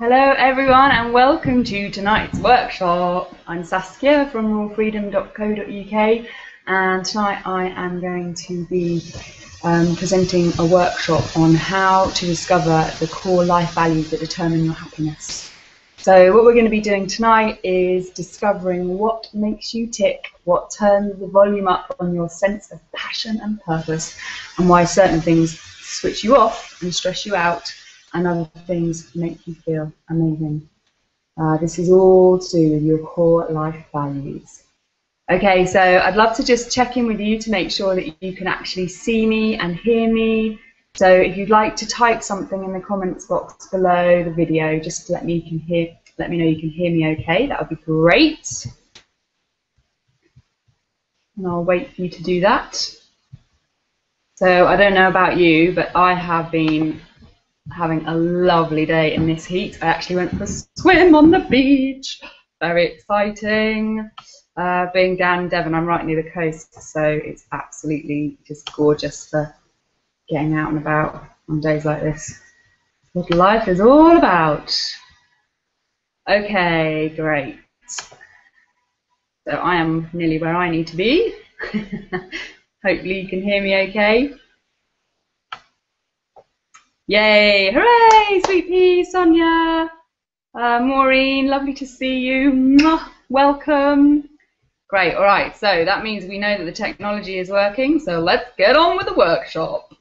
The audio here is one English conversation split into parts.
Hello everyone and welcome to tonight's workshop. I'm Saskia from rawfreedom.co.uk and tonight I am going to be presenting a workshop on how to discover the core life values that determine your happiness. So what we're going to be doing tonight is discovering what makes you tick, what turns the volume up on your sense of passion and purpose, and why certain things switch you off and stress you out and other things make you feel amazing. This is all to do with your core life values. Okay, so I'd love to just check in with you to make sure that you can actually see me and hear me. So if you'd like to type something in the comments box below the video, just to let me know you can hear me okay, that would be great. And I'll wait for you to do that. So I don't know about you, but I have been having a lovely day in this heat. I actually went for a swim on the beach. Very exciting. Being down in Devon, I'm right near the coast, so it's absolutely just gorgeous for getting out and about on days like this. What life is all about. Okay, great. So I am nearly where I need to be. Hopefully you can hear me okay. Yay, hooray, sweet pea, Sonia, Maureen, lovely to see you, mwah, welcome. Great, all right, so that means we know that the technology is working, so let's get on with the workshop.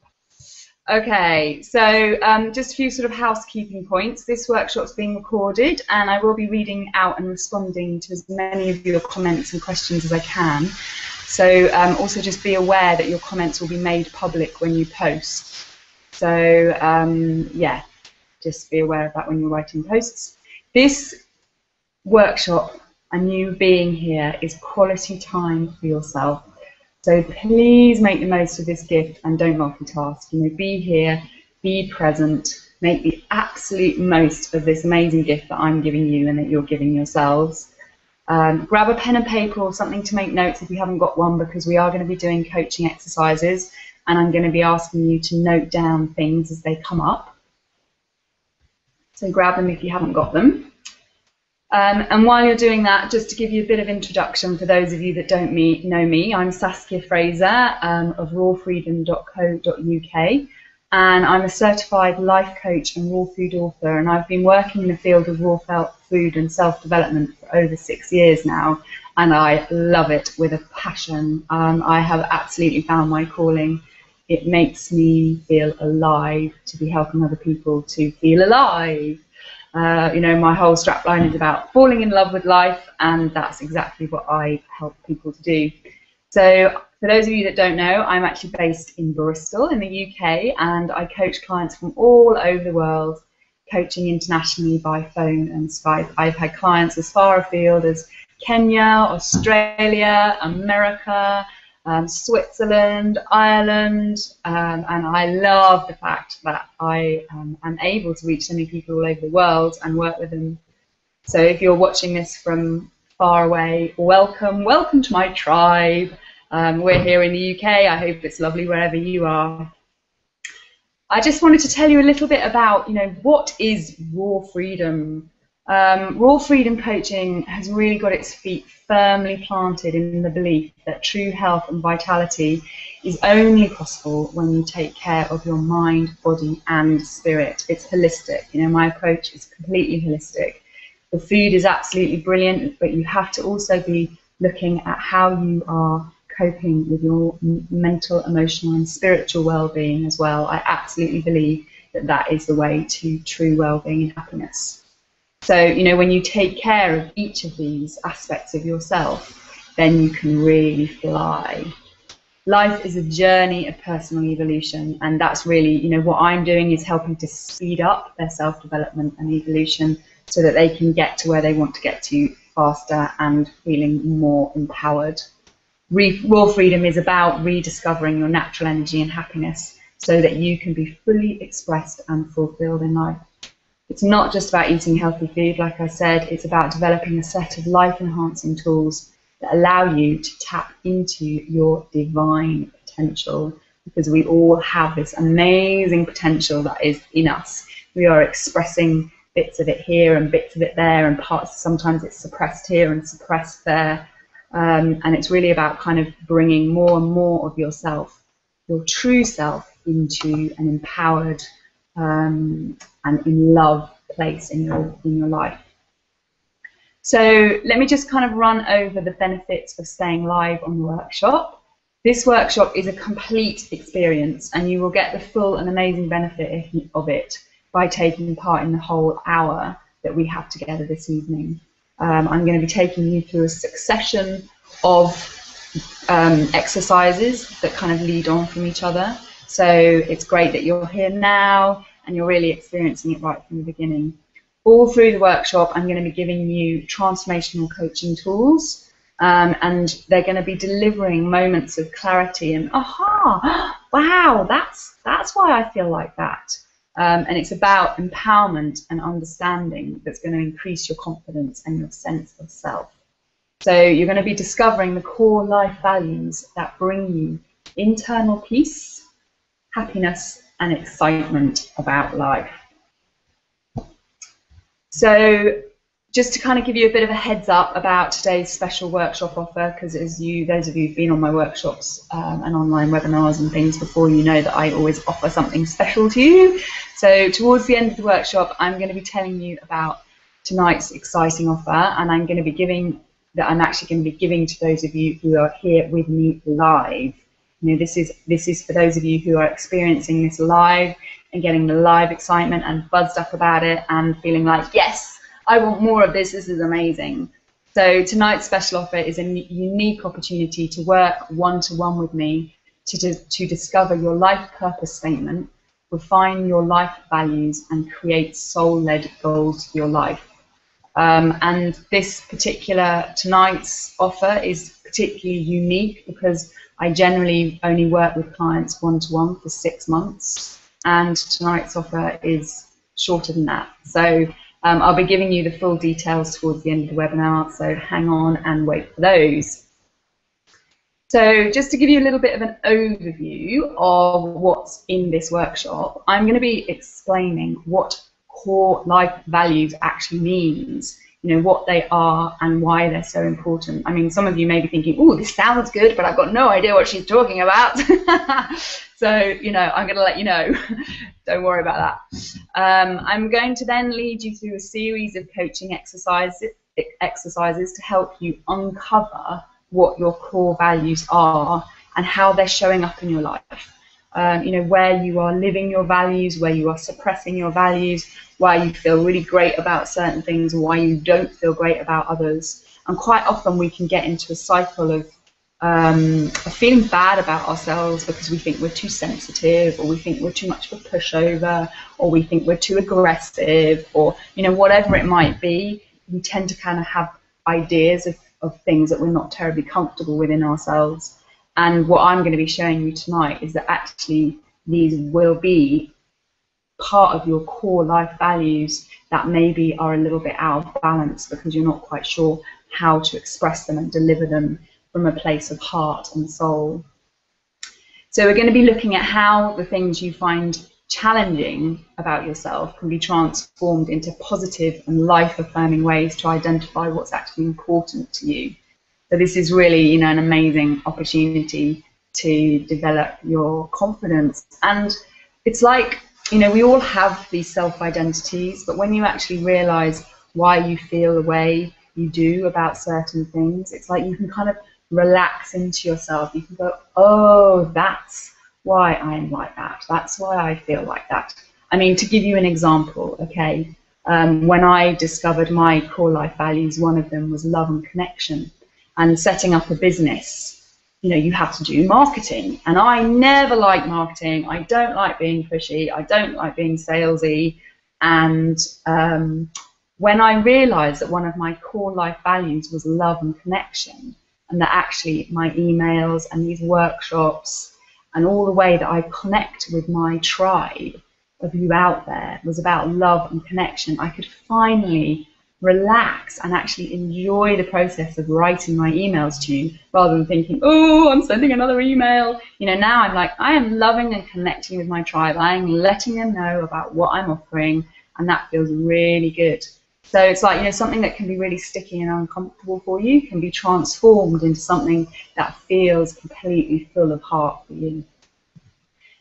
Okay, so just a few sort of housekeeping points. This workshop's being recorded and I will be reading out and responding to as many of your comments and questions as I can. So also just be aware that your comments will be made public when you post. So yeah, just be aware of that when you're writing posts. This workshop and you being here is quality time for yourself. So please make the most of this gift and don't multitask. You know, be here, be present, make the absolute most of this amazing gift that I'm giving you and that you're giving yourselves. Grab a pen and paper or something to make notes if you haven't got one, because we are going to be doing coaching exercises. And I'm going to be asking you to note down things as they come up. So grab them if you haven't got them. And while you're doing that, just to give you a bit of introduction for those of you that don't know me, I'm Saskia Fraser of rawfreedom.co.uk, and I'm a certified life coach and raw food author, and I've been working in the field of raw food and self-development for over 6 years now, and I love it with a passion. I have absolutely found my calling. It makes me feel alive to be helping other people to feel alive. You know, my whole strapline is about falling in love with life, and that's exactly what I help people to do. So for those of you that don't know, I'm actually based in Bristol in the UK, and I coach clients from all over the world, coaching internationally by phone and Skype. I've had clients as far afield as Kenya, Australia, America, Switzerland, Ireland, and I love the fact that I am able to reach so many people all over the world and work with them. So if you're watching this from far away, welcome to my tribe. We're here in the UK. I hope it's lovely wherever you are. I just wanted to tell you a little bit about, you know, what is raw freedom. Raw freedom coaching has really got its feet firmly planted in the belief that true health and vitality is only possible when you take care of your mind, body and spirit. It's holistic. You know, my approach is completely holistic. The food is absolutely brilliant, but you have to also be looking at how you are coping with your mental, emotional and spiritual well-being as well. I absolutely believe that that is the way to true well-being and happiness. So, you know, when you take care of each of these aspects of yourself, then you can really fly. Life is a journey of personal evolution, and that's really, you know, what I'm doing is helping to speed up their self-development and evolution so that they can get to where they want to get to faster and feeling more empowered. Raw freedom is about rediscovering your natural energy and happiness so that you can be fully expressed and fulfilled in life. It's not just about eating healthy food, like I said, it's about developing a set of life-enhancing tools that allow you to tap into your divine potential, because we all have this amazing potential that is in us. We are expressing bits of it here and bits of it there, and parts, sometimes it's suppressed here and suppressed there. And it's really about kind of bringing more and more of yourself, your true self, into an empowered and in love place in your life. So let me just kind of run over the benefits of staying live on the workshop. This workshop is a complete experience, and you will get the full and amazing benefit of it by taking part in the whole hour that we have together this evening. I'm going to be taking you through a succession of exercises that kind of lead on from each other. So it's great that you're here now and you're really experiencing it right from the beginning. All through the workshop, I'm going to be giving you transformational coaching tools, and they're going to be delivering moments of clarity and aha, wow, that's why I feel like that. And it's about empowerment and understanding that's going to increase your confidence and your sense of self. So you're going to be discovering the core life values that bring you internal peace, happiness, and excitement about life. So just to kind of give you a bit of a heads up about today's special workshop offer, because those of you who've been on my workshops and online webinars and things before, you know that I always offer something special to you. So towards the end of the workshop, I'm going to be telling you about tonight's exciting offer, and I'm actually going to be giving to those of you who are here with me live. You know, this is for those of you who are experiencing this live and getting the live excitement and buzzed up about it and feeling like, yes, I want more of this, this is amazing. So tonight's special offer is a unique opportunity to work one-to-one with me to discover your life purpose statement, refine your life values, and create soul-led goals for your life. And this particular tonight's offer is particularly unique because I generally only work with clients one-to-one for 6 months, and tonight's offer is shorter than that. So I'll be giving you the full details towards the end of the webinar, so hang on and wait for those. So just to give you a little bit of an overview of what's in this workshop, I'm going to be explaining what core life values actually means, you know, what they are and why they're so important. I mean, some of you may be thinking, oh, this sounds good, but I've got no idea what she's talking about. So, you know, I'm going to let you know. Don't worry about that. I'm going to then lead you through a series of coaching exercises to help you uncover what your core values are and how they're showing up in your life. You know, where you are living your values, where you are suppressing your values, why you feel really great about certain things, and why you don't feel great about others. And quite often we can get into a cycle of feeling bad about ourselves because we think we're too sensitive, or we think we're too much of a pushover, or we think we're too aggressive, or, you know, whatever it might be. We tend to kind of have ideas of things that we're not terribly comfortable with in ourselves. And what I'm going to be showing you tonight is that actually these will be part of your core life values that maybe are a little bit out of balance because you're not quite sure how to express them and deliver them from a place of heart and soul. So we're going to be looking at how the things you find challenging about yourself can be transformed into positive and life-affirming ways to identify what's actually important to you. So this is really, you know, an amazing opportunity to develop your confidence. And it's like, you know, we all have these self-identities, but when you actually realize why you feel the way you do about certain things, it's like you can kind of relax into yourself. You can go, oh, that's why I'm like that. That's why I feel like that. I mean, to give you an example, okay, when I discovered my core life values, one of them was love and connection. And setting up a business, you know, you have to do marketing. And I never like marketing. I don't like being pushy. I don't like being salesy. And when I realized that one of my core life values was love and connection, and that actually my emails and these workshops and all the way that I connect with my tribe of you out there was about love and connection, I could finally relax and actually enjoy the process of writing my emails to you rather than thinking, oh, I'm sending another email. You know, now I'm like, I am loving and connecting with my tribe. I am letting them know about what I'm offering, and that feels really good. So it's like, you know, something that can be really sticky and uncomfortable for you can be transformed into something that feels completely full of heart for you.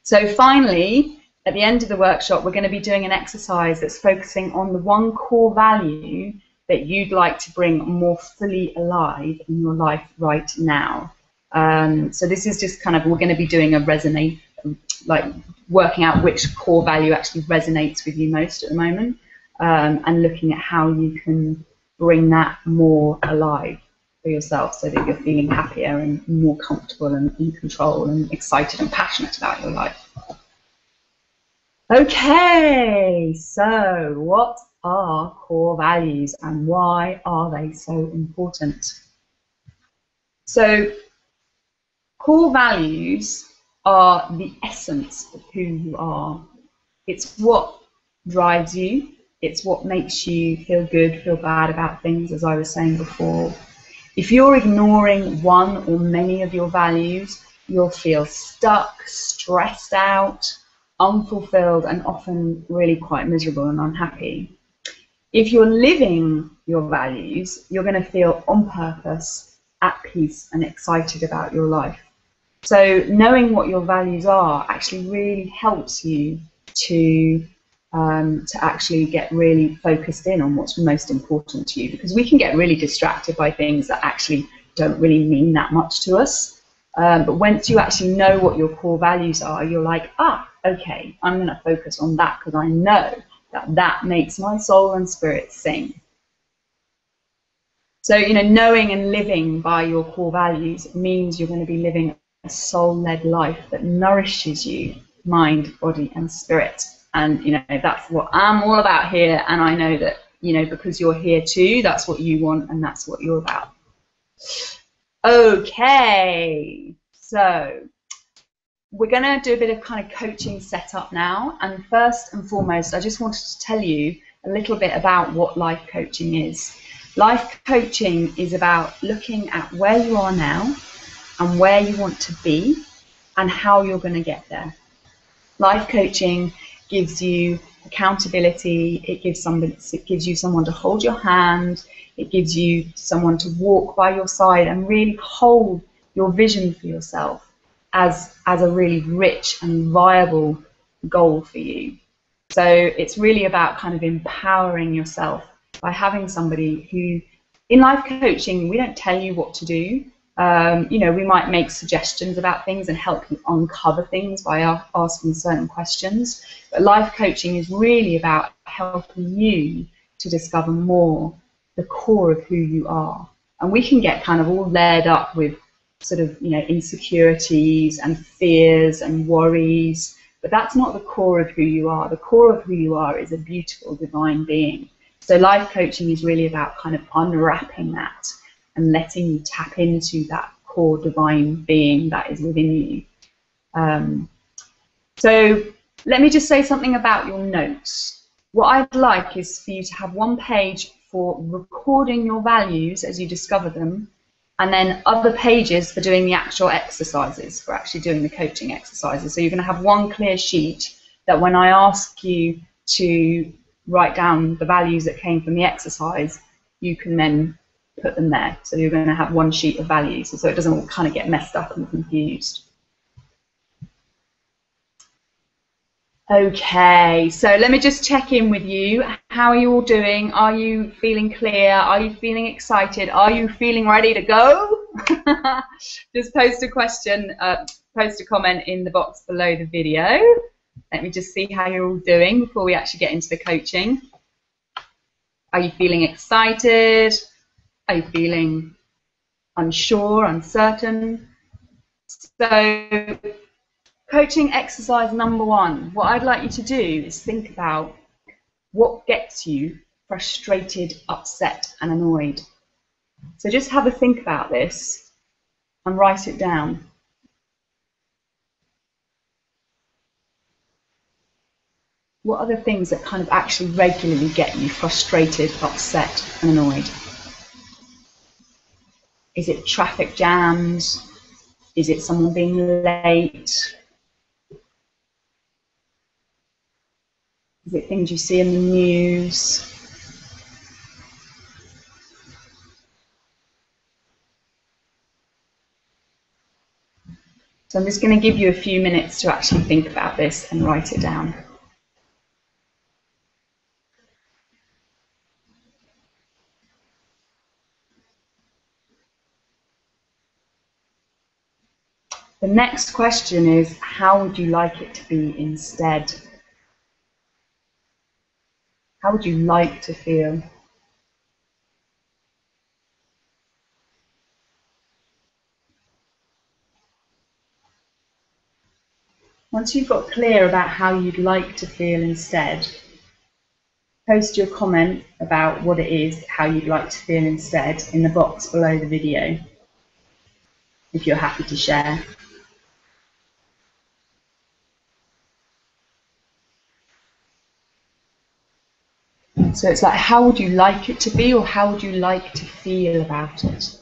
So finally, at the end of the workshop, we're going to be doing an exercise that's focusing on the one core value that you'd like to bring more fully alive in your life right now. So this is just kind of, we're going to be doing a resonate, like working out which core value actually resonates with you most at the moment, and looking at how you can bring that more alive for yourself so that you're feeling happier and more comfortable and in control and excited and passionate about your life. Okay, so what are core values and why are they so important? So core values are the essence of who you are. It's what drives you. It's what makes you feel good, feel bad about things, as I was saying before. If you're ignoring one or many of your values, you'll feel stuck, stressed out, unfulfilled, and often really quite miserable and unhappy. If you're living your values, you're going to feel on purpose, at peace, and excited about your life. So knowing what your values are actually really helps you to actually get really focused in on what's most important to you, because we can get really distracted by things that actually don't really mean that much to us. But once you actually know what your core values are, you're like, okay, I'm going to focus on that because I know that that makes my soul and spirit sing. So, you know, knowing and living by your core values means you're going to be living a soul-led life that nourishes you, mind, body, and spirit. And, you know, that's what I'm all about here. And I know that, you know, because you're here too, that's what you want and that's what you're about. Okay, so we're going to do a bit of kind of coaching setup now. And first and foremost, I just wanted to tell you a little bit about what life coaching is. Life coaching is about looking at where you are now and where you want to be and how you're going to get there. Life coaching gives you accountability, it gives you someone to hold your hand, it gives you someone to walk by your side and really hold your vision for yourself as a really rich and viable goal for you. So it's really about kind of empowering yourself by having somebody who, in life coaching, we don't tell you what to do. You know, we might make suggestions about things and help you uncover things by asking certain questions. But life coaching is really about helping you to discover more the core of who you are. And we can get kind of all layered up with sort of, you know, insecurities and fears and worries. But that's not the core of who you are. The core of who you are is a beautiful divine being. So life coaching is really about kind of unwrapping that and letting you tap into that core divine being that is within you. So let me just say something about your notes. What I'd like is for you to have one page for recording your values as you discover them, and then other pages for doing the actual exercises, for actually doing the coaching exercises. So you're going to have one clear sheet that when I ask you to write down the values that came from the exercise, you can then put them there. So you're going to have one sheet of values, so it doesn't all kind of get messed up and confused. Okay, so let me just check in with you. How are you all doing? Are you feeling clear? Are you feeling excited? Are you feeling ready to go? Just post a question, post a comment in the box below the video. Let me just see how you're all doing before we actually get into the coaching. Are you feeling excited? Are you feeling unsure, uncertain? So, coaching exercise number one, what I'd like you to do is think about what gets you frustrated, upset, and annoyed. So just have a think about this and write it down. What are the things that kind of actually regularly get you frustrated, upset, and annoyed? Is it traffic jams? Is it someone being late? Is it things you see in the news? So I'm just going to give you a few minutes to actually think about this and write it down. The next question is, how would you like it to be instead? How would you like to feel? Once you've got clear about how you'd like to feel instead, post your comment about what it is, how you'd like to feel instead, in the box below the video, if you're happy to share. So it's like, how would you like it to be, or how would you like to feel about it?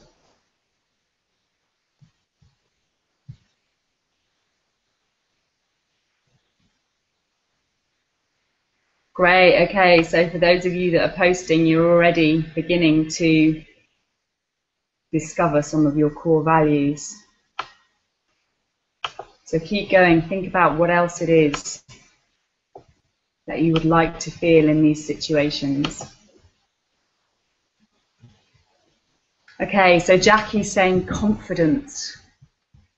Great, okay, so for those of you that are posting, you're already beginning to discover some of your core values. So keep going, think about what else it is that you would like to feel in these situations. Okay, so Jackie's saying confidence.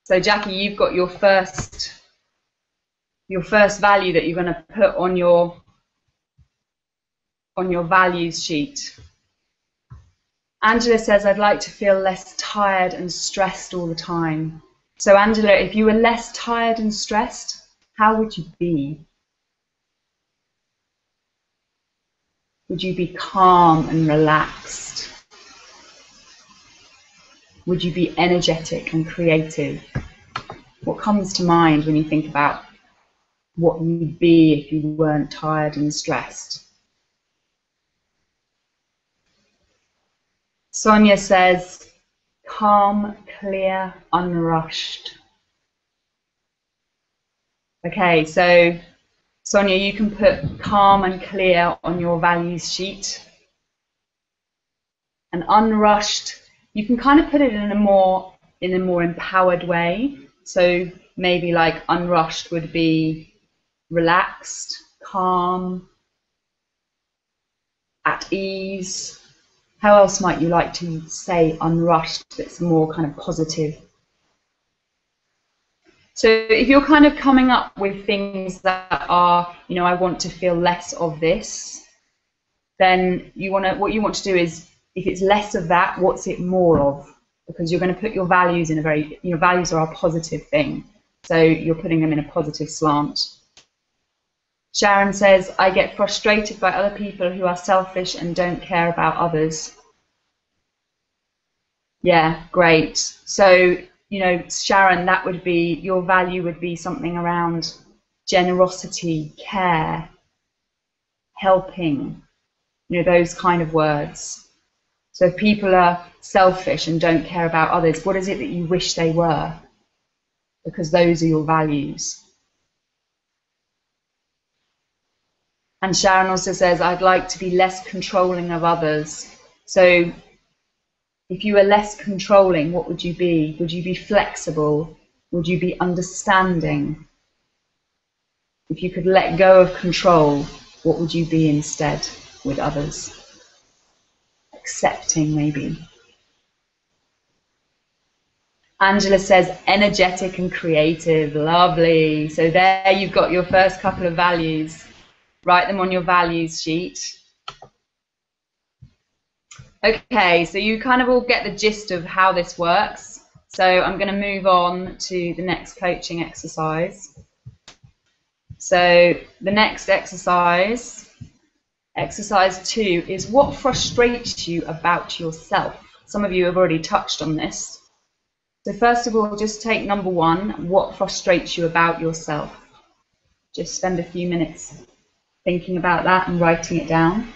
So Jackie, you've got your first value that you're going to put on your values sheet. Angela says, I'd like to feel less tired and stressed all the time. So Angela, if you were less tired and stressed, how would you be? Would you be calm and relaxed? Would you be energetic and creative? What comes to mind when you think about what you'd be if you weren't tired and stressed? Sonia says, calm, clear, unrushed. Okay, so Sonia, you can put calm and clear on your values sheet. And unrushed, you can kind of put it in a more empowered way. So maybe like unrushed would be relaxed, calm, at ease. How else might you like to say unrushed that's more kind of positive? So if you're kind of coming up with things that are, you know, I want to feel less of this, then what you want to do is, if it's less of that, what's it more of? Because you're going to put your values in a very, you know, values are a positive thing. So you're putting them in a positive slant. Sharon says, I get frustrated by other people who are selfish and don't care about others. Yeah, great. So, you know, Sharon, that would be, your value would be something around generosity, care, helping, you know, those kind of words. So if people are selfish and don't care about others, what is it that you wish they were? Because those are your values. And Sharon also says, I'd like to be less controlling of others. So if you were less controlling, what would you be? Would you be flexible? Would you be understanding? If you could let go of control, what would you be instead with others? Accepting, maybe. Angela says, energetic and creative. Lovely. So there you've got your first couple of values. Write them on your values sheet. Okay, so you kind of all get the gist of how this works. So I'm going to move on to the next coaching exercise. So the next exercise, exercise 2, is what frustrates you about yourself. Some of you have already touched on this. So first of all, just take number 1, what frustrates you about yourself. Just spend a few minutes thinking about that and writing it down.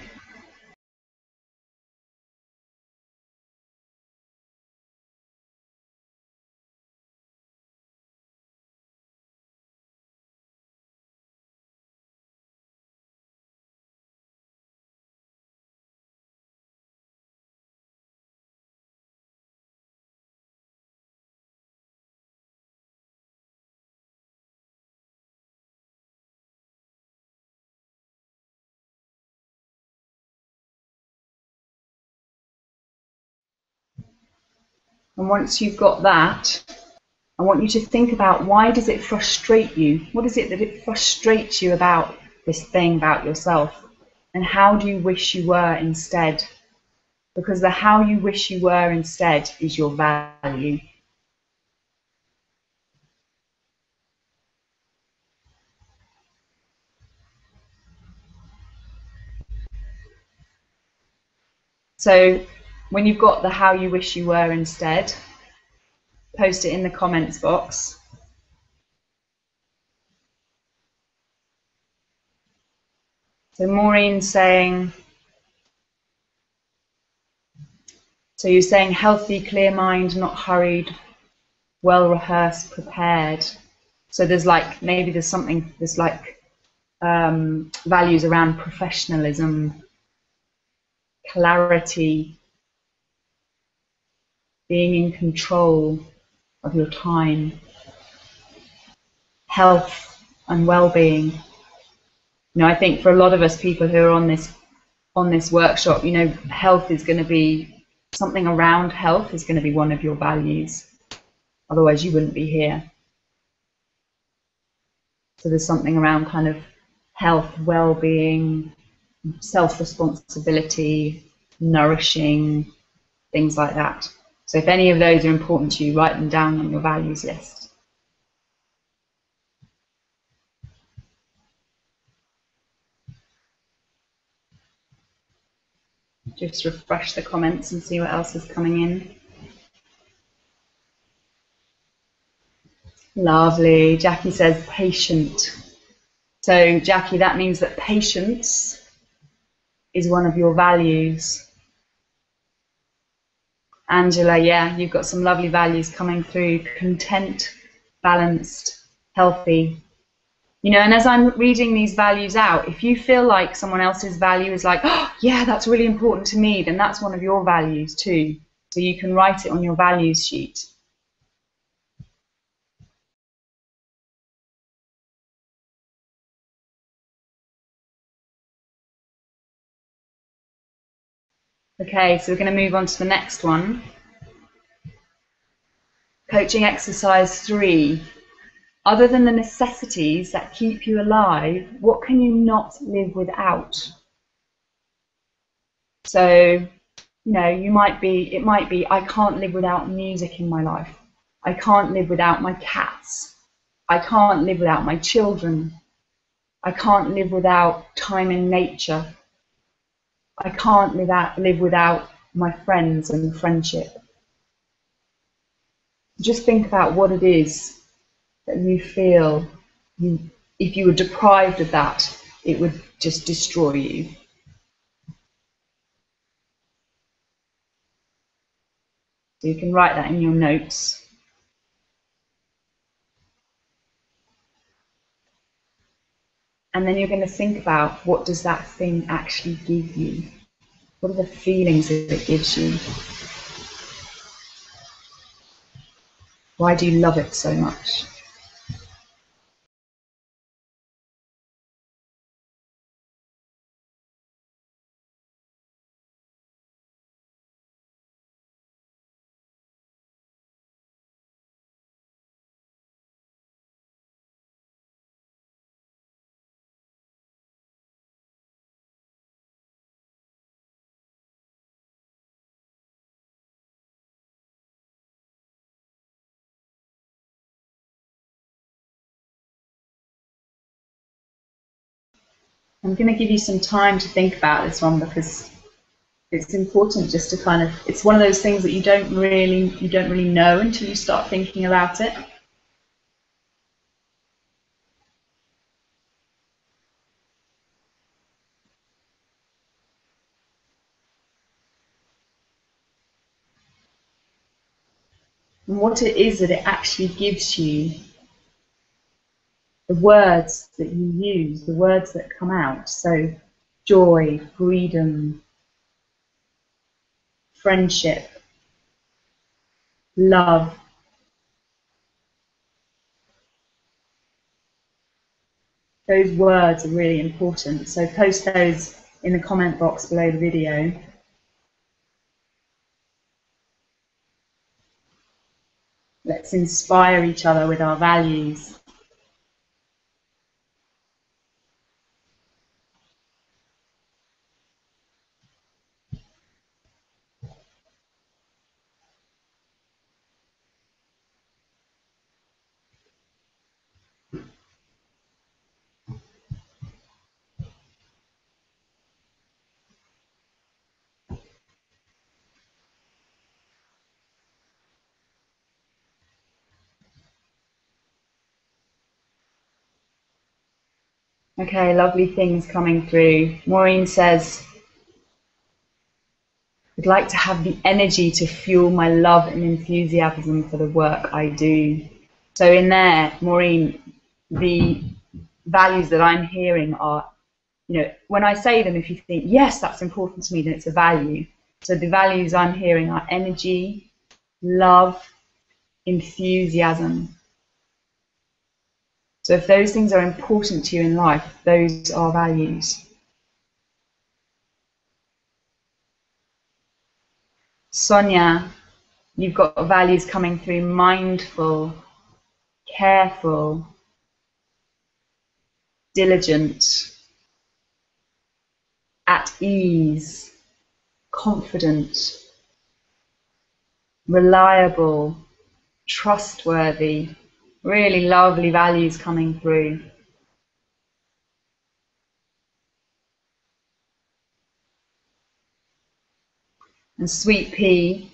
And once you've got that, I want you to think about, why does it frustrate you? What is it that it frustrates you about this thing about yourself? And how do you wish you were instead? Because the how you wish you were instead is your value. So when you've got the how you wish you were instead, post it in the comments box. So Maureen's saying, so you're saying healthy, clear mind, not hurried, well rehearsed, prepared. So there's like, maybe there's something, there's like values around professionalism, clarity, being in control of your time, health and well-being. You know, I think for a lot of us people who are on this workshop, you know, health is going to be, something around health is going to be one of your values. Otherwise you wouldn't be here. So there's something around kind of health, well-being, self-responsibility, nourishing, things like that. So if any of those are important to you, write them down on your values list. Just refresh the comments and see what else is coming in. Lovely. Jackie says patient. So Jackie, that means that patience is one of your values. Angela, yeah, you've got some lovely values coming through. Content, balanced, healthy. You know, and as I'm reading these values out, if you feel like someone else's value is like, oh, yeah, that's really important to me, then that's one of your values too. So you can write it on your values sheet. Okay, so we're going to move on to the next one. Coaching exercise 3. Other than the necessities that keep you alive, what can you not live without? So, you know, it might be, I can't live without music in my life. I can't live without my cats. I can't live without my children. I can't live without time in nature. I can't live without my friends and friendship. Just think about what it is that you feel, if you were deprived of that, it would just destroy you. So you can write that in your notes. And then you're going to think about, what does that thing actually give you? What are the feelings that it gives you? Why do you love it so much? I'm going to give you some time to think about this one, because it's important just to kind of, it's one of those things that you don't really know until you start thinking about it. And what it is that it actually gives you, the words that you use, the words that come out. So joy, freedom, friendship, love. Those words are really important. So post those in the comment box below the video. Let's inspire each other with our values. Okay, lovely things coming through. Maureen says, I'd like to have the energy to fuel my love and enthusiasm for the work I do. So in there, Maureen, the values that I'm hearing are, when I say them, if you think, yes, that's important to me, then it's a value. So the values I'm hearing are energy, love, enthusiasm. So if those things are important to you in life, those are values. Sonia, you've got values coming through: mindful, careful, diligent, at ease, confident, reliable, trustworthy. Really lovely values coming through. And Sweet Pea,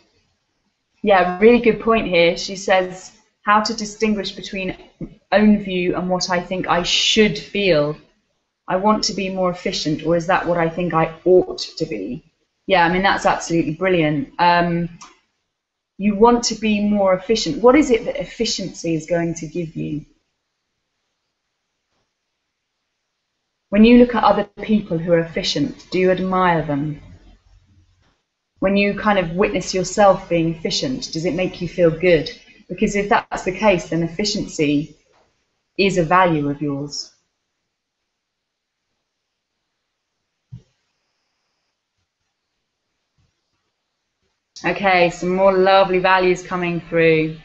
yeah, really good point here. She says, how to distinguish between own view and what I think I should feel. I want to be more efficient, or is that what I think I ought to be? Yeah, I mean, that's absolutely brilliant. You want to be more efficient. What is it that efficiency is going to give you? When you look at other people who are efficient, do you admire them? When you kind of witness yourself being efficient, does it make you feel good? Because if that's the case, then efficiency is a value of yours. Okay, some more lovely values coming through.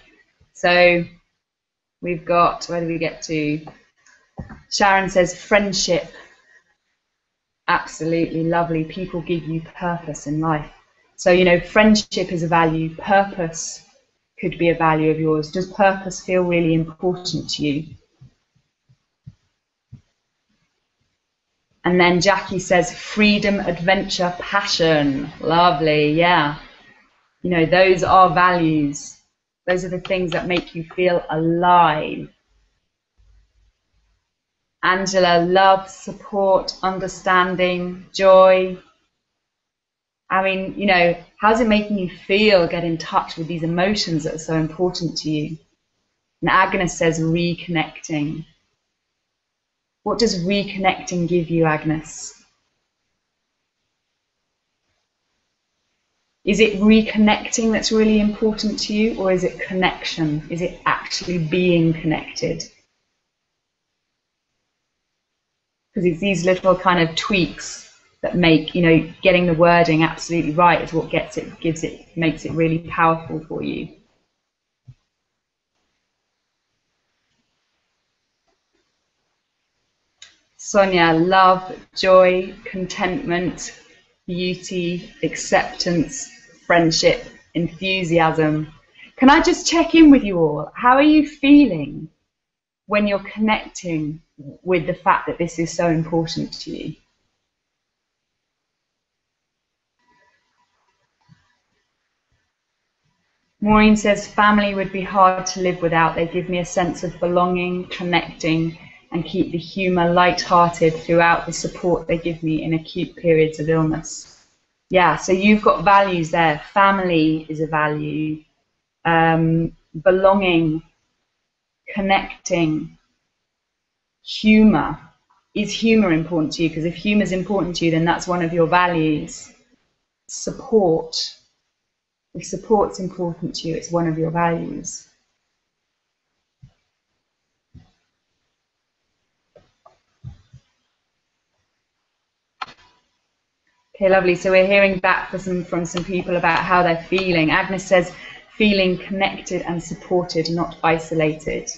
So we've got, where do we get to? Sharon says friendship. Absolutely lovely. People give you purpose in life. So, friendship is a value. Purpose could be a value of yours. Does purpose feel really important to you? And then Jackie says freedom, adventure, passion. Lovely, yeah. Those are values. Those are the things that make you feel alive. Angela, love, support, understanding, joy. I mean, how's it making you feel? Get in touch with these emotions that are so important to you. And Agnes says reconnecting. What does reconnecting give you, Agnes? Is it reconnecting that's really important to you, or is it connection? Is it actually being connected? Because it's these little kind of tweaks that make, getting the wording absolutely right is what makes it really powerful for you. Sonia, love, joy, contentment, beauty, acceptance, friendship, enthusiasm. Can I just check in with you all? How are you feeling when you're connecting with the fact that this is so important to you? Maureen says, family would be hard to live without. They give me a sense of belonging, connecting, and keep the humour light-hearted throughout the support they give me in acute periods of illness. Yeah, so you've got values there. Family is a value. Belonging, connecting, humour. Is humour important to you? Because if humour is important to you, then that's one of your values. Support. If support's important to you, it's one of your values. Okay, lovely. So we're hearing back from some people about how they're feeling. Agnes says, feeling connected and supported, not isolated.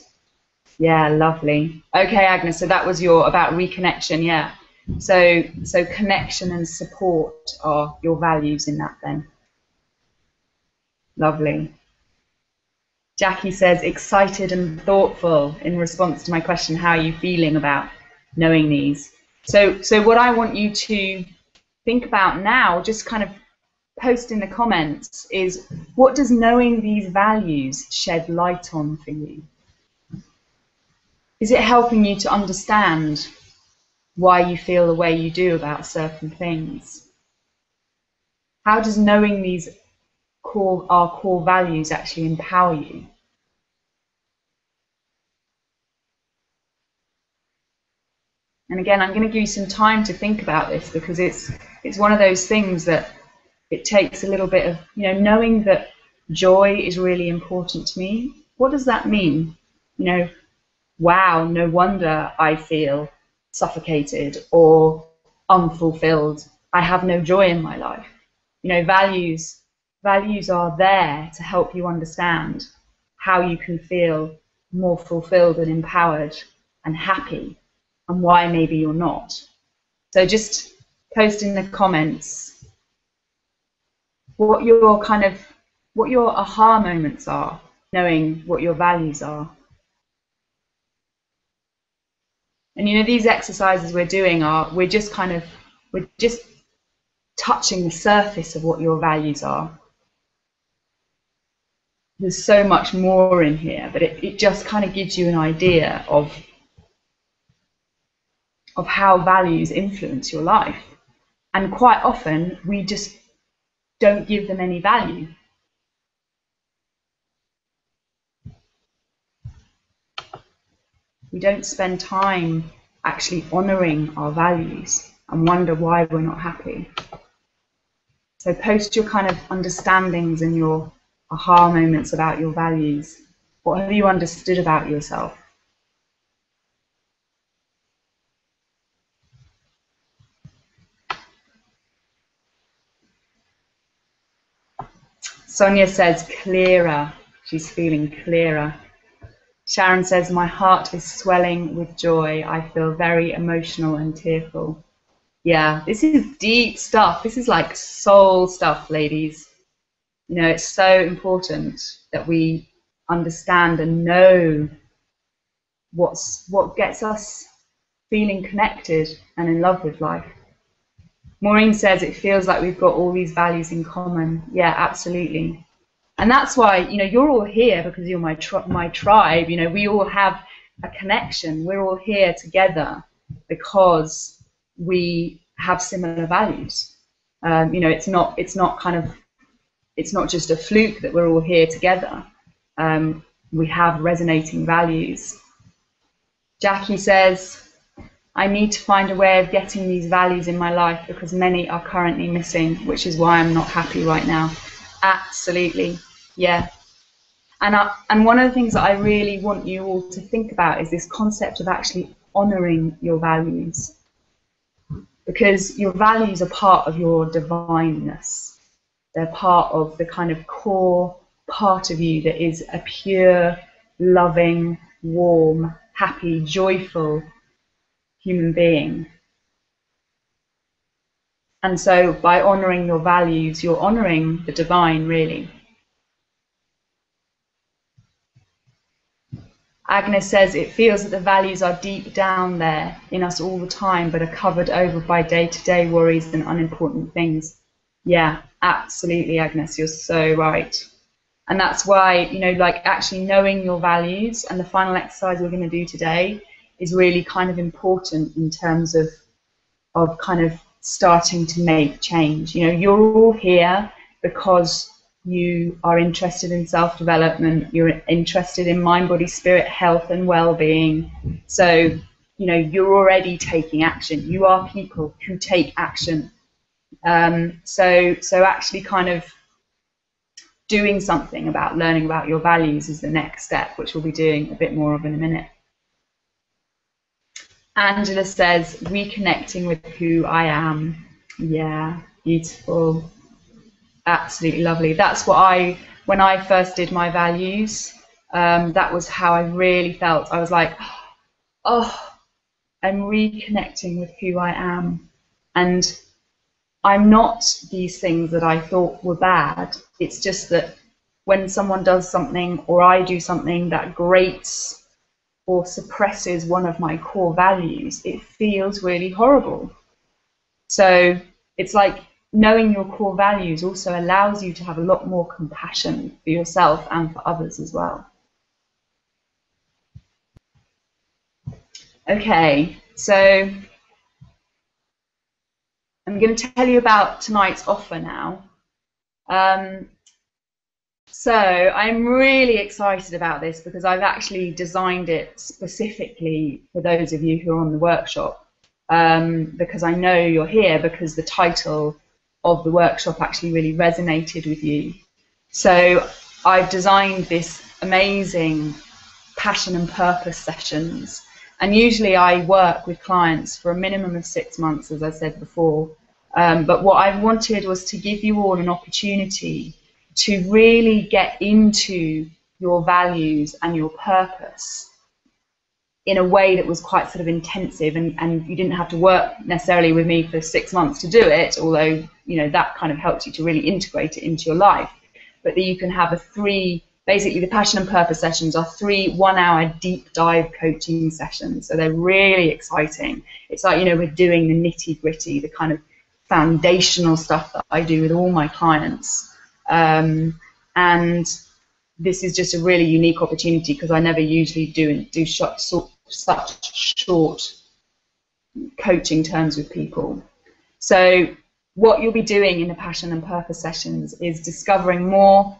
Yeah, lovely. Okay, Agnes, so that was your about reconnection, yeah. So connection and support are your values in that then. Lovely. Jackie says, excited and thoughtful in response to my question, how are you feeling about knowing these? So what I want you to think about now, just kind of post in the comments, is what does knowing these values shed light on for you? Is it helping you to understand why you feel the way you do about certain things? How does knowing these our core values actually empower you? And again, I'm going to give you some time to think about this, because it's one of those things that it takes a little bit of, knowing that joy is really important to me. What does that mean? Wow, no wonder I feel suffocated or unfulfilled. I have no joy in my life. Values are there to help you understand how you can feel more fulfilled and empowered and happy, and why maybe you're not. So just post in the comments what your aha moments are, knowing what your values are. And these exercises we're doing we're just touching the surface of what your values are. There's so much more in here, but it just kind of gives you an idea of how values influence your life. And quite often we just don't give them any value. We don't spend time actually honouring our values and wonder why we're not happy. So post your kind of understandings and your aha moments about your values. What have you understood about yourself? Sonia says clearer. She's feeling clearer. Sharon says, my heart is swelling with joy. I feel very emotional and tearful. Yeah, this is deep stuff. This is like soul stuff, ladies. It's so important that we understand and know what gets us feeling connected and in love with life. Maureen says it feels like we've got all these values in common. Yeah, absolutely. And that's why, you're all here because you're my tribe. We all have a connection. We're all here together because we have similar values. It's not just a fluke that we're all here together. We have resonating values. Jackie says, I need to find a way of getting these values in my life because many are currently missing, which is why I'm not happy right now. Absolutely, yeah. And one of the things that I really want you all to think about is this concept of actually honouring your values, because your values are part of your divineness. They're part of the kind of core part of you that is a pure, loving, warm, happy, joyful human being. And so by honouring your values, you're honouring the divine, really. Agnes says it feels that the values are deep down there in us all the time, but are covered over by day-to-day worries and unimportant things. Yeah, absolutely, Agnes, you're so right. And that's why, actually knowing your values, and the final exercise we're going to do today is really kind of important in terms of kind of starting to make change. You're all here because you are interested in self-development, you're interested in mind, body, spirit, health and well-being. So, you're already taking action. You are people who take action. So actually kind of doing something about learning about your values is the next step, which we'll be doing a bit more of in a minute. Angela says, reconnecting with who I am. Yeah, beautiful. Absolutely lovely. That's what I when I first did my values, that was how I really felt. I was like, oh, I'm reconnecting with who I am. And I'm not these things that I thought were bad. It's just that when someone does something or I do something that grates or suppresses one of my core values, it feels really horrible. So it's like knowing your core values also allows you to have a lot more compassion for yourself and for others as well. Okay, so I'm going to tell you about tonight's offer now. So I'm really excited about this because I've actually designed it specifically for those of you who are on the workshop, because I know you're here because the title of the workshop actually really resonated with you. So I've designed this amazing passion and purpose sessions. And usually I work with clients for a minimum of 6 months, as I said before. But what I wanted was to give you all an opportunity to really get into your values and your purpose in a way that was quite sort of intensive, and you didn't have to work necessarily with me for 6 months to do it, although that kind of helps you to really integrate it into your life. But that you can have basically the passion and purpose sessions are 3 1-hour deep dive coaching sessions. So they're really exciting. It's like, we're doing the nitty gritty, the kind of foundational stuff that I do with all my clients. And this is just a really unique opportunity because I never usually do such short coaching terms with people. So what you'll be doing in the passion and purpose sessions is discovering more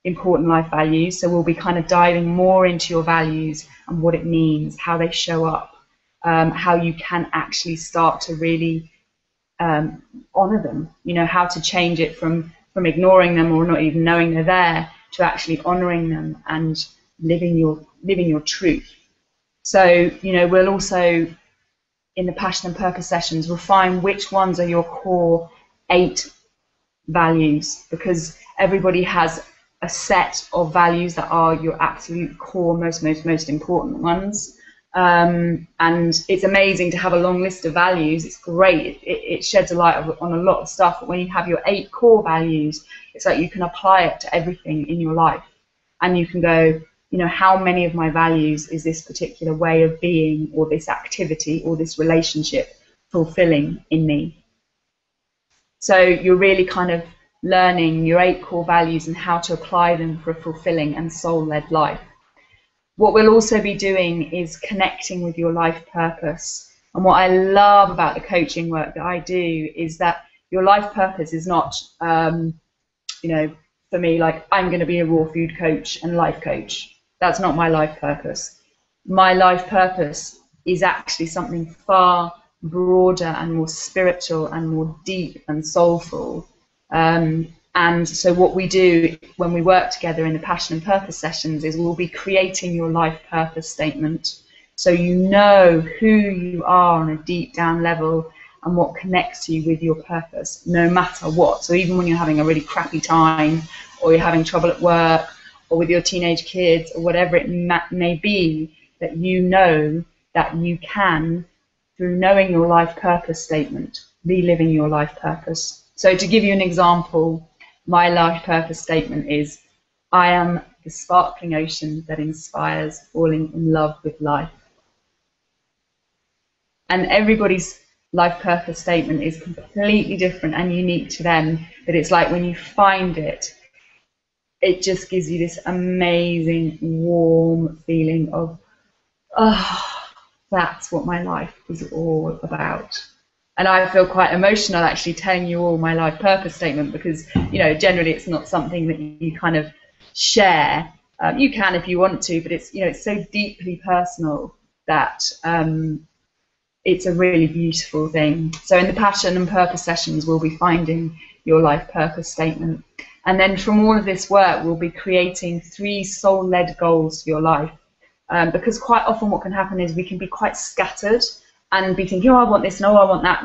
important life values. So we'll be kind of diving more into your values and what it means, how they show up, how you can actually start to really honor them, how to change it from ignoring them or not even knowing they're there to actually honoring them and living your truth. So we'll also, in the passion and purpose sessions, refine which ones are your core 8 values, because everybody has a set of values that are your absolute core, most important ones. And it's amazing to have a long list of values. It's great. It sheds a light on a lot of stuff. But when you have your 8 core values, it's like you can apply it to everything in your life. And you can go, how many of my values is this particular way of being or this activity or this relationship fulfilling in me? So you're really kind of learning your 8 core values and how to apply them for a fulfilling and soul-led life. What we'll also be doing is connecting with your life purpose. And what I love about the coaching work that I do is that your life purpose is not, for me, like I'm going to be a raw food coach and life coach. That's not my life purpose. My life purpose is actually something far broader and more spiritual and more deep and soulful. And so what we do when we work together in the passion and purpose sessions is we'll be creating your life purpose statement, so you know who you are on a deep down level and what connects you with your purpose, no matter what. So even when you're having a really crappy time, or you're having trouble at work, or with your teenage kids, or whatever it may be, that you know that you can, through knowing your life purpose statement, be living your life purpose. So to give you an example, my life purpose statement is, I am the sparkling ocean that inspires falling in love with life. And everybody's life purpose statement is completely different and unique to them, but it's like when you find it, it just gives you this amazing warm feeling of, that's what my life is all about. And I feel quite emotional actually telling you all my life purpose statement, because generally it's not something that you kind of share. You can if you want to, but it's it's so deeply personal that it's a really beautiful thing. So in the passion and purpose sessions, we'll be finding your life purpose statement, and then from all of this work, we'll be creating 3 soul-led goals for your life. Because quite often what can happen is we can be quite scattered and be thinking, I want this, no, I want that,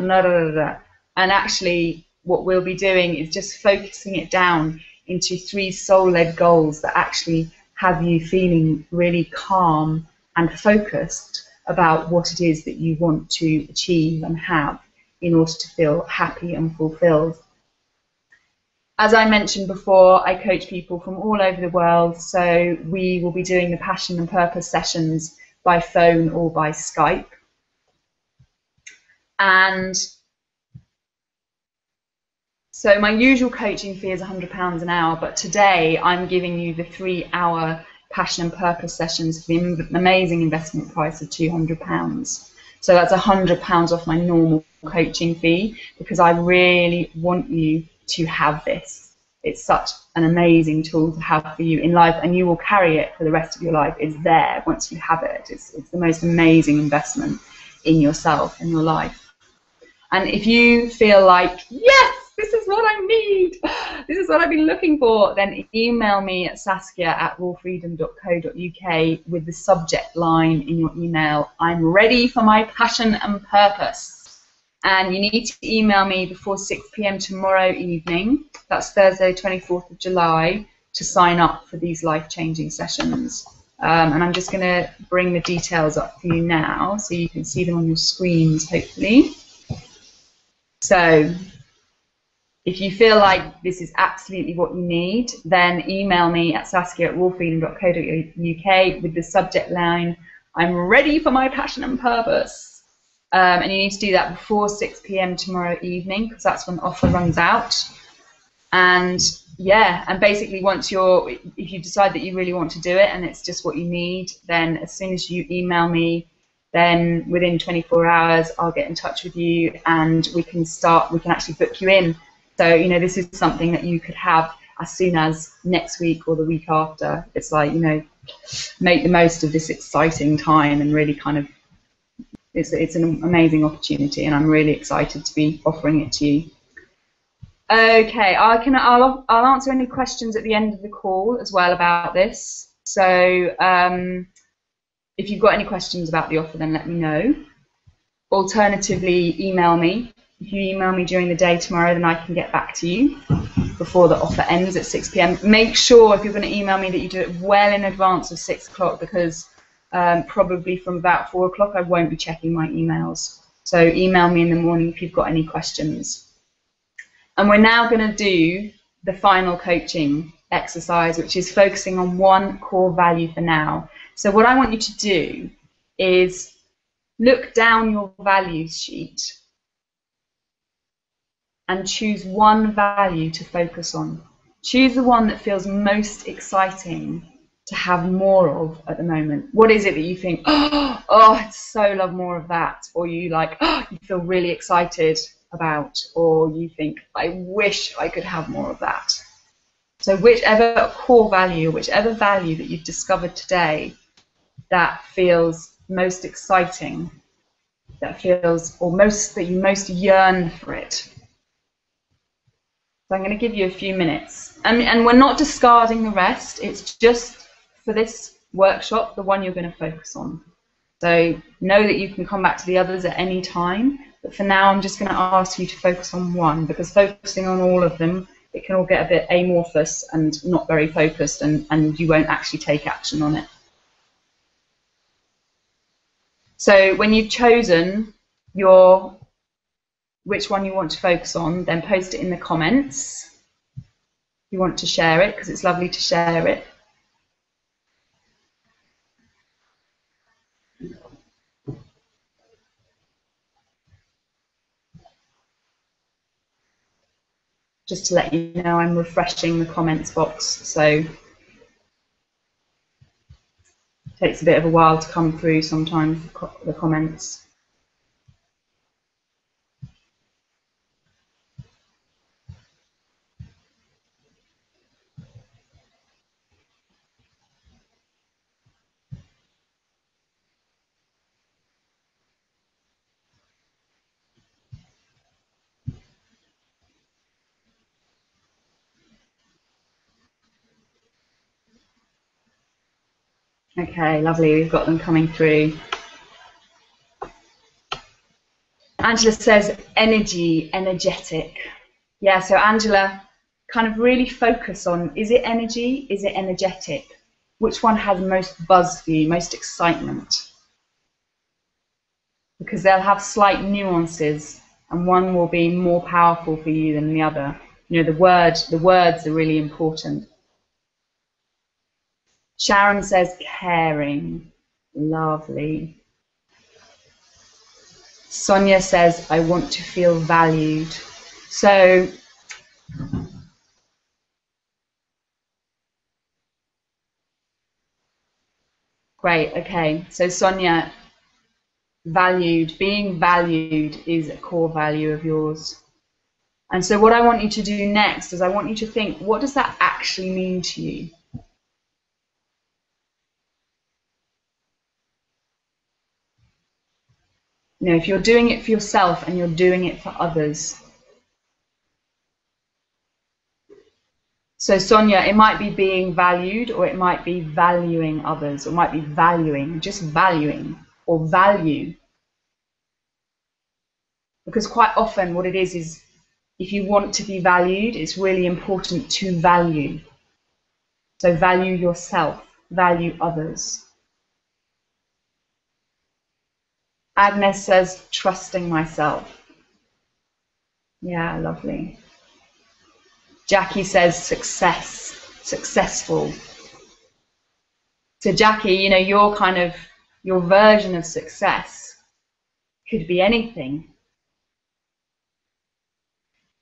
and actually what we'll be doing is just focusing it down into 3 soul-led goals that actually have you feeling really calm and focused about what it is that you want to achieve and have in order to feel happy and fulfilled. As I mentioned before, I coach people from all over the world, so we will be doing the passion and purpose sessions by phone or by Skype. And so my usual coaching fee is £100 an hour, but today I'm giving you the 3-hour passion and purpose sessions for the amazing investment price of £200. So that's £100 off my normal coaching fee, because I really want you to have this. It's such an amazing tool to have for you in life, and you will carry it for the rest of your life. It's there once you have it. It's the most amazing investment in yourself, in your life. And if you feel like, yes, this is what I need, this is what I've been looking for, then email me at saskia@rawfreedom.co.uk with the subject line in your email, I'm ready for my passion and purpose. And you need to email me before 6 p.m. tomorrow evening, that's Thursday 24th of July, to sign up for these life-changing sessions. And I'm just going to bring the details up for you now so you can see them on your screens, hopefully. So if you feel like this is absolutely what you need, then email me at saskia@rawfreedom.co.uk with the subject line, I'm ready for my passion and purpose. And you need to do that before 6 p.m. tomorrow evening, because that's when the offer runs out. And yeah, and basically if you decide that you really want to do it and it's just what you need, then as soon as you email me, then within 24 hours I'll get in touch with you and we can actually book you in. So, you know, this is something that you could have as soon as next week or the week after. It's like, you know, make the most of this exciting time and really kind of, it's an amazing opportunity, and I'm really excited to be offering it to you. Okay, I'll answer any questions at the end of the call as well about this. So if you've got any questions about the offer, then let me know. Alternatively, email me. If you email me during the day tomorrow, then I can get back to you before the offer ends at 6 p.m. Make sure if you're going to email me that you do it well in advance of 6 o'clock, because probably from about 4 o'clock I won't be checking my emails. So email me in the morning if you've got any questions. And we're now going to do the final coaching exercise, which is focusing on one core value for now. So what I want you to do is look down your values sheet and choose one value to focus on. Choose the one that feels most exciting to have more of at the moment. What is it that you think, oh, I'd so love more of that? Or you like, oh, you feel really excited about, or you think, I wish I could have more of that. So whichever core value, whichever value that you've discovered today that feels most exciting, that feels that you most yearn for it. So I'm going to give you a few minutes. And we're not discarding the rest, it's just for this workshop, the one you're going to focus on. So know that you can come back to the others at any time, but for now I'm just going to ask you to focus on one, because focusing on all of them, it can all get a bit amorphous and not very focused, and you won't actually take action on it. So when you've chosen which one you want to focus on, then post it in the comments. You want to share it, because it's lovely to share it. Just to let you know, I'm refreshing the comments box, so it takes a bit of a while to come through sometimes, the comments. Okay, lovely, we've got them coming through. Angela says energy, energetic. Yeah, so Angela, kind of really focus on, is it energy? Is it energetic? Which one has most buzz for you, most excitement? Because they'll have slight nuances, and one will be more powerful for you than the other. You know, the words are really important. Sharon says caring. Lovely. Sonia says, I want to feel valued. So great, okay. So Sonia, being valued is a core value of yours. And so what I want you to do next is I want you to think, what does that actually mean to you? You know, if you're doing it for yourself and you're doing it for others. So Sonia, it might be being valued, or it might be valuing others, or it might be valuing, just valuing, or value. Because quite often what it is if you want to be valued, it's really important to value. So value yourself, value others. Agnes says, trusting myself. Yeah, lovely. Jackie says, successful. So Jackie, you know, your version of success could be anything.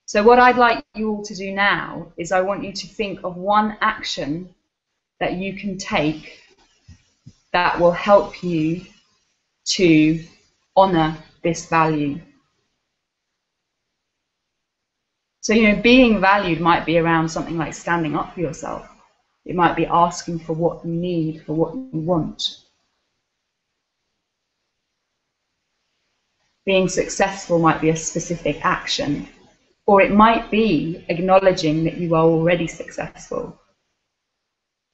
So what I'd like you all to do now is I want you to think of one action that you can take that will help you to honor this value. So, you know, being valued might be around something like standing up for yourself. It might be asking for what you need, for what you want. Being successful might be a specific action, or it might be acknowledging that you are already successful.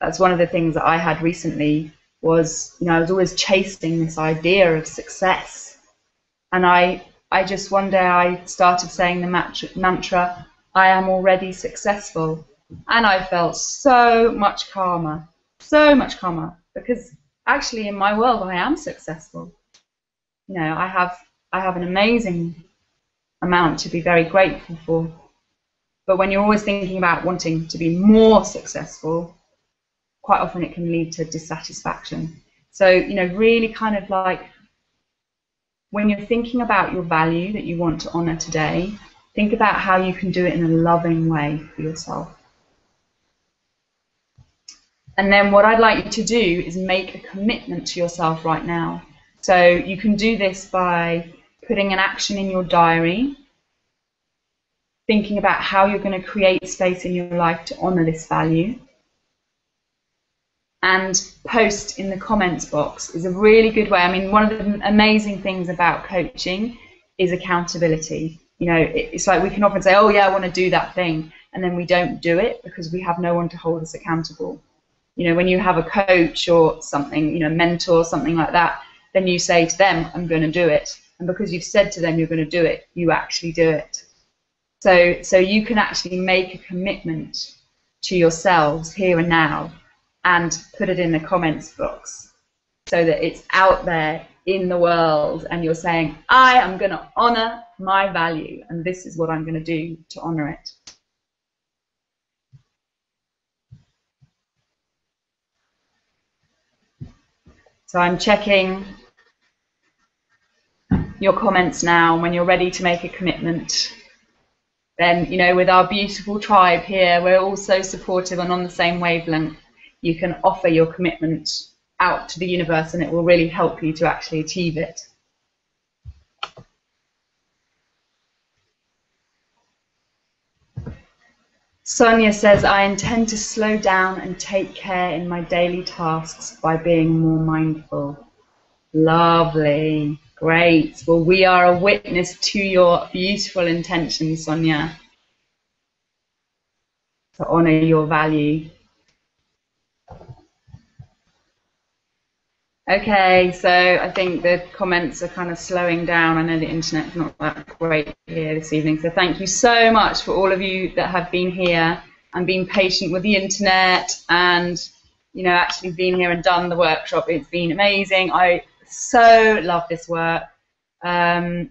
That's one of the things that I had recently was, you know, I was always chasing this idea of success. And I just one day I started saying the mantra, I am already successful. And I felt so much calmer, because actually in my world I am successful. You know, I have an amazing amount to be very grateful for. But when you're always thinking about wanting to be more successful, quite often it can lead to dissatisfaction. So, you know, really kind of like when you're thinking about your value that you want to honor today, think about how you can do it in a loving way for yourself. And then what I'd like you to do is make a commitment to yourself right now. So you can do this by putting an action in your diary, thinking about how you're going to create space in your life to honor this value. And post in the comments box is a really good way. I mean, one of the amazing things about coaching is accountability. You know, it's like we can often say, oh yeah, I want to do that thing, and then we don't do it because we have no one to hold us accountable. You know, when you have a coach or something, you know, mentor, something like that, then you say to them, I'm going to do it. And because you've said to them you're going to do it, you actually do it. So you can actually make a commitment to yourselves here and now and put it in the comments box so that it's out there in the world and you're saying, I am going to honor my value and this is what I'm going to do to honor it. So I'm checking your comments now. When you're ready to make a commitment, then, you know, with our beautiful tribe here, we're all so supportive and on the same wavelength. You can offer your commitment out to the universe and it will really help you to actually achieve it. Sonia says, I intend to slow down and take care in my daily tasks by being more mindful. Lovely. Great. Well, we are a witness to your beautiful intentions, Sonia, to honor your value. Okay, so I think the comments are kind of slowing down. I know the internet's not that great here this evening, so thank you so much for all of you that have been here and been patient with the internet and, you know, actually been here and done the workshop. It's been amazing. I so love this work. The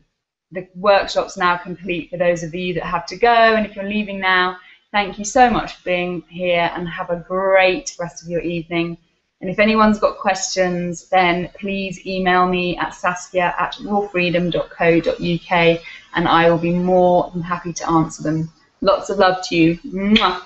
workshop's now complete for those of you that have to go, and if you're leaving now, thank you so much for being here and have a great rest of your evening. And if anyone's got questions, then please email me at saskia@rawfreedom.co.uk and I will be more than happy to answer them. Lots of love to you. Mwah.